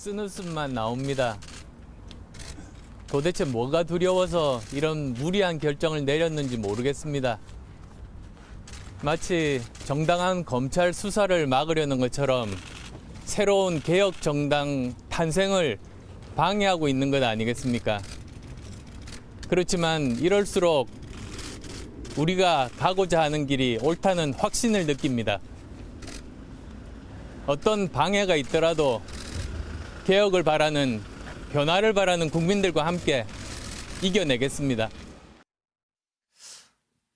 쓴웃음만 나옵니다. 도대체 뭐가 두려워서 이런 무리한 결정을 내렸는지 모르겠습니다. 마치 정당한 검찰 수사를 막으려는 것처럼 새로운 개혁 정당 탄생을 방해하고 있는 것 아니겠습니까? 그렇지만 이럴수록 우리가 가고자 하는 길이 옳다는 확신을 느낍니다. 어떤 방해가 있더라도 개혁을 바라는, 변화를 바라는 국민들과 함께 이겨내겠습니다.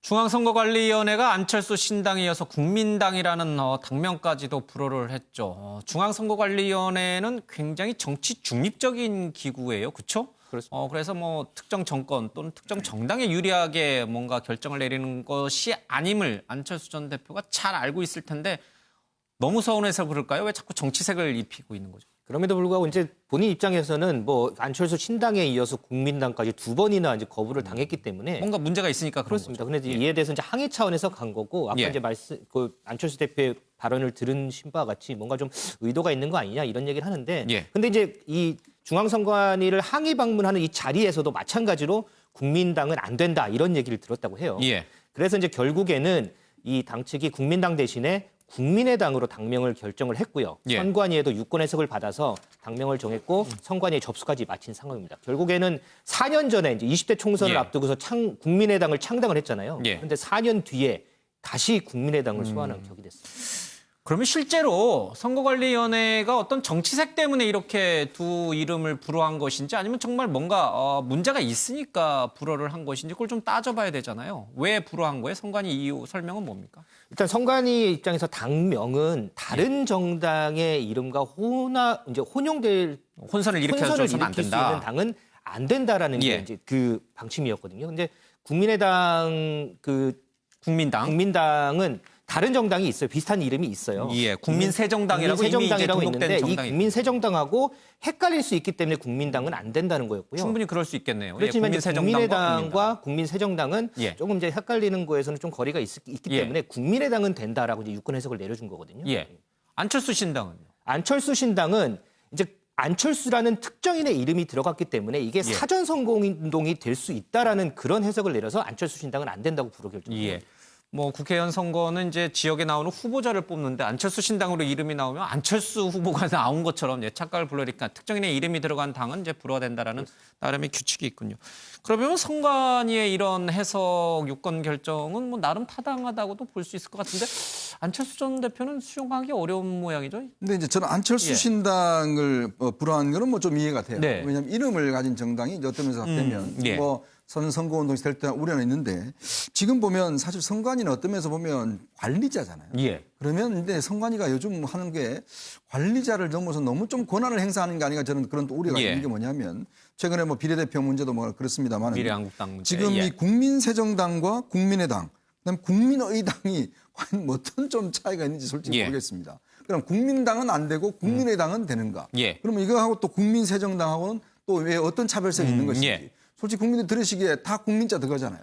중앙선거관리위원회가 안철수 신당에 이어서 국민당이라는 당명까지도 불허를 했죠. 중앙선거관리위원회는 굉장히 정치 중립적인 기구예요. 그렇죠? 그렇습니다. 그래서 뭐 특정 정권 또는 특정 정당에 유리하게 뭔가 결정을 내리는 것이 아님을 안철수 전 대표가 잘 알고 있을 텐데 너무 서운해서 그럴까요? 왜 자꾸 정치색을 입히고 있는 거죠? 그럼에도 불구하고 이제 본인 입장에서는 뭐 안철수 신당에 이어서 국민당까지 두 번이나 이제 거부를 당했기 때문에 뭔가 문제가 있으니까 그런 그렇습니다. 거죠. 근데 이에 대해서 이제 항의 차원에서 간 거고 아까 예. 이제 안철수 대표의 발언을 들으신 바와 같이 뭔가 좀 의도가 있는 거 아니냐 이런 얘기를 하는데 예. 근데 이제 이 중앙선관위를 항의 방문하는 이 자리에서도 마찬가지로 국민당은 안 된다 이런 얘기를 들었다고 해요. 예. 그래서 이제 결국에는 이 당 측이 국민당 대신에 국민의당으로 당명을 결정을 했고요. 예. 선관위에도 유권 해석을 받아서 당명을 정했고 선관위에 접수까지 마친 상황입니다. 결국에는 4년 전에 이제 20대 총선을 예. 앞두고서 국민의당을 창당을 했잖아요. 예. 그런데 4년 뒤에 다시 국민의당을 소환한 격이 됐습니다. 그러면 실제로 선거관리위원회가 어떤 정치색 때문에 이렇게 두 이름을 불허한 것인지 아니면 정말 뭔가 문제가 있으니까 불허를 한 것인지 그걸 좀 따져봐야 되잖아요. 왜 불허한 거예요? 선관위 이유 설명은 뭡니까? 일단 선관위 입장에서 당명은 다른 정당의 이름과 혼용될 혼선을 일으켜서는 안 일으킬 수 있는 된다. 당은 안 된다라는 게 예. 이제 그 방침이었거든요. 근데 국민의당 국민당은 다른 정당이 있어요. 비슷한 이름이 있어요. 예, 국민새정당이라고 이미 이제 국민새정당이라고 등록된 있는데 이 정당이 국민새정당하고 헷갈릴 수 있기 때문에 국민당은 안 된다는 거였고요. 충분히 그럴 수 있겠네요. 그렇지만 예, 이제 국민새정당과 국민의당과 국민새정당은 예. 조금 이제 헷갈리는 거에서는 좀 거리가 있기 예. 때문에 국민의당은 된다라고 이제 유권 해석을 내려준 거거든요. 예. 안철수 신당은요? 안철수 신당은 이제 안철수라는 특정인의 이름이 들어갔기 때문에 이게 사전 선거운동이 될 수 있다라는 그런 해석을 내려서 안철수 신당은 안 된다고 불허 결정했습니다. 예. 뭐 국회의원 선거는 이제 지역에 나오는 후보자를 뽑는데 안철수 신당으로 이름이 나오면 안철수 후보가 나온 것처럼 착각을 불러니까 특정인의 이름이 들어간 당은 이제 불허된다라는 나름의 규칙이 있군요. 그러면 선관위의 이런 해석 유권 결정은 뭐 나름 타당하다고도 볼 수 있을 것 같은데 안철수 전 대표는 수용하기 어려운 모양이죠. 근데 이제 저는 안철수 예. 신당을 불허한 거는 뭐 좀 이해가 돼요. 네. 왜냐하면 이름을 가진 정당이 이제 어떤 면에서 합되면 예. 뭐 선거운동이 될 때 우려는 있는데 지금 보면 사실 선관위는 어떤 면에서 보면 관리자잖아요. 예. 그러면 근데 선관위가 요즘 하는 게 관리자를 넘어서 너무 좀 권한을 행사하는 게 아닌가 저는 그런 또 우려가 예. 있는 게 뭐냐면 최근에 뭐 비례대표 문제도 뭐 그렇습니다만 미래한국당 문제. 지금 예. 이 국민새정당과 국민의당 그다음에 국민의당이 과연 뭐 어떤 좀 차이가 있는지 솔직히 예. 모르겠습니다. 그럼 국민당은 안 되고 국민의당은 되는가? 예. 그러면 이거하고 또 국민새정당하고는 또 왜 어떤 차별성이 있는 것인지. 예. 솔직히 국민들 들으시기에 다 국민자 들어가잖아요.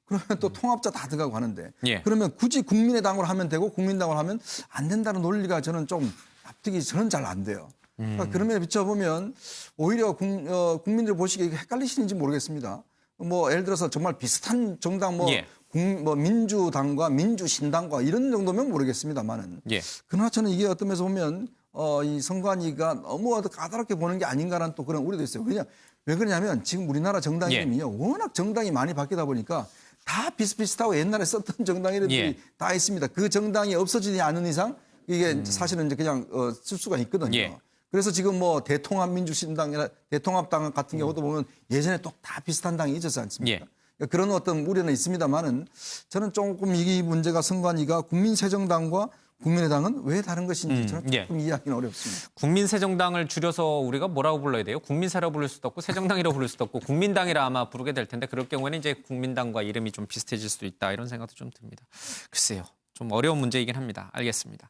그러면 또 통합자 다 들어가고 하는데 예. 그러면 굳이 국민의당으로 하면 되고 국민당으로 하면 안 된다는 논리가 저는 좀 납득이 저는 잘 안 돼요. 그러니까 그런 면에 비춰보면 오히려 국민들 보시기에 헷갈리시는지 모르겠습니다. 뭐 예를 들어서 정말 비슷한 정당 예. 뭐 민주당과 민주신당과 이런 정도면 모르겠습니다만은 예. 그러나 저는 이게 어떤 면에서 보면 이 선관위가 너무 까다롭게 보는 게 아닌가라는 또 그런 우려도 있어요. 왜 그러냐면 지금 우리나라 정당 예. 이름이요. 워낙 정당이 많이 바뀌다 보니까 다 비슷비슷하고 옛날에 썼던 정당 이름들이 예. 다 있습니다. 그 정당이 없어지지 않은 이상 이게 사실은 이제 그냥 쓸 수가 있거든요. 예. 그래서 지금 뭐 대통합민주신당이나 대통합당 같은 경우도 보면 예전에 또 다 비슷한 당이 있었지 않습니까? 예. 그러니까 그런 어떤 우려는 있습니다만은 저는 조금 이 문제가 선관위가 국민새정당과 국민의당은 왜 다른 것인지 저는 예. 조금 이해하기는 어렵습니다. 국민새정당을 줄여서 우리가 뭐라고 불러야 돼요? 국민새라고 부를 수도 없고 새정당이라고 부를 수도 없고 국민당이라 아마 부르게 될 텐데 그럴 경우에는 이제 국민당과 이름이 좀 비슷해질 수도 있다 이런 생각도 좀 듭니다. 글쎄요. 좀 어려운 문제이긴 합니다. 알겠습니다.